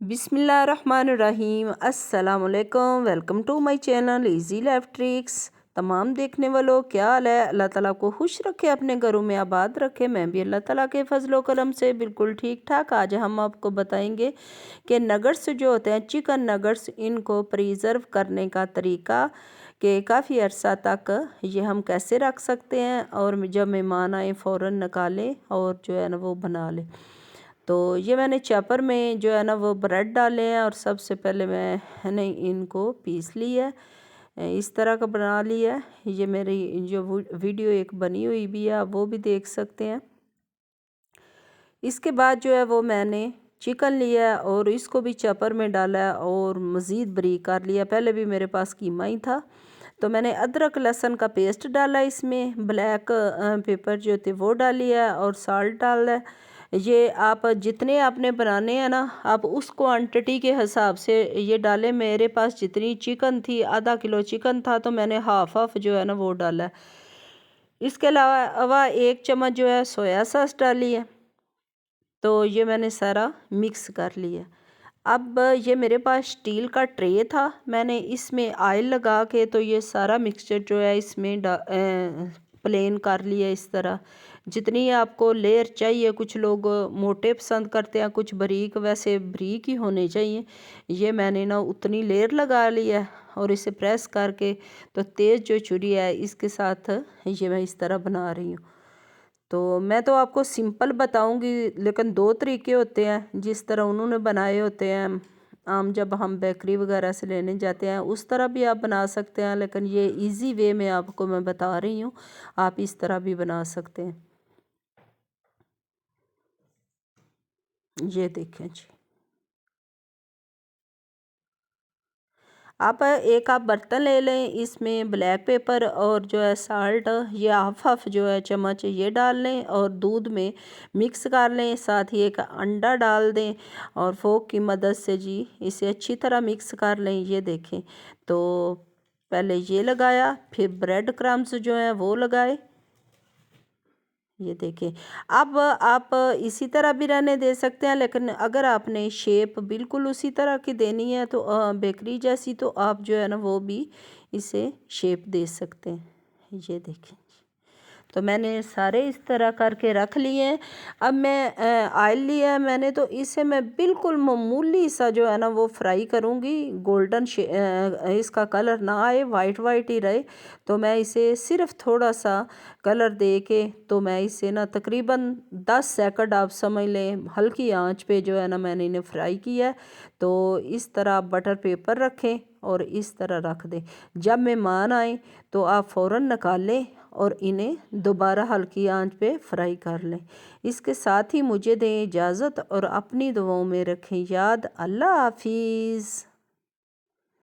बिस्मिल्लाहिर्रहमानिर्रहीम अस्सलाम वालेकुम। Welcome to my channel easy life tricks. तमाम देखने वालों क्या हाल है। अल्लाह ताला को खुश रखे, अपने घरों में आबाद रखे। मैं भी अल्लाह ताला के फजलो करम से बिल्कुल ठीक ठाक। आज हम आपको बताएंगे कि नगट्स जो होते हैं, चिकन नगट्स, इनको प्रिजर्व करने का तरीका कि काफ़ी अरसा तक ये हम कैसे रख सकते हैं और जब मेहमान आए फ़ौरन निकालें और जो है ना वो बना लें। तो ये मैंने चॉपर में जो है ना वो ब्रेड डाले हैं और सबसे पहले मैंने इनको पीस लिया है। इस तरह का बना लिया है। ये मेरी जो वीडियो एक बनी हुई भी है, आप वो भी देख सकते हैं। इसके बाद जो है वो मैंने चिकन लिया है और इसको भी चॉपर में डाला है और मज़ीद बारीक कर लिया। पहले भी मेरे पास कीमा ही था, तो मैंने अदरक लहसुन का पेस्ट डाला, इसमें ब्लैक पेपर जो थे वो डाली है और साल्ट डाला है। ये आप जितने आपने बनाने हैं ना, आप उस क्वांटिटी के हिसाब से ये डालें। मेरे पास जितनी चिकन थी, आधा किलो चिकन था, तो मैंने हाफ जो है ना वो डाला है। इसके अलावा 1 चम्मच जो है सोया सॉस डाली है। तो ये मैंने सारा मिक्स कर लिया। अब ये मेरे पास स्टील का ट्रे था, मैंने इसमें ऑयल लगा के तो ये सारा मिक्सचर जो है इसमें प्लेन कर लिया इस तरह। जितनी आपको लेयर चाहिए, कुछ लोग मोटे पसंद करते हैं, कुछ बारीक, वैसे बारीक ही होने चाहिए। ये मैंने ना उतनी लेयर लगा ली है और इसे प्रेस करके तो तेज़ जो छुरी है इसके साथ ये मैं इस तरह बना रही हूँ। तो मैं तो आपको सिंपल बताऊंगी, लेकिन दो तरीके होते हैं जिस तरह उन्होंने बनाए होते हैं। आम जब हम बेकरी वगैरह से लेने जाते हैं उस तरह भी आप बना सकते हैं, लेकिन ये इजी वे में आपको मैं बता रही हूँ, आप इस तरह भी बना सकते हैं। ये देखें जी। आप बर्तन ले लें, इसमें ब्लैक पेपर और जो है साल्ट, ये हाफ जो है चम्मच ये डाल लें और दूध में मिक्स कर लें। साथ ही एक अंडा डाल दें और फोक की मदद से जी इसे अच्छी तरह मिक्स कर लें। ये देखें, तो पहले ये लगाया, फिर ब्रेड क्रम्स जो हैं वो लगाए। ये देखें। अब आप इसी तरह भी रहने दे सकते हैं, लेकिन अगर आपने शेप बिल्कुल उसी तरह की देनी है तो बेकरी जैसी, तो आप जो है ना वो भी इसे शेप दे सकते हैं। ये देखें, तो मैंने सारे इस तरह करके रख लिए हैं। अब मैं ऑयल लिया है मैंने, तो इसे मैं बिल्कुल मामूली सा जो है ना वो फ्राई करूँगी। गोल्डन इसका कलर ना आए, वाइट वाइट ही रहे। तो मैं इसे सिर्फ थोड़ा सा कलर दे के तो मैं इसे ना तकरीबन 10 सेकंड आप समझ लें, हल्की आंच पे जो है ना मैंने इन्हें फ्राई किया है। तो इस तरह आप बटर पेपर रखें और इस तरह रख दें। जब मेहमान आए तो आप फ़ौरन निकालें और इन्हें दोबारा हल्की आंच पे फ्राई कर लें। इसके साथ ही मुझे दें इजाज़त और अपनी दुआओं में रखें याद। अल्लाह हाफिज़।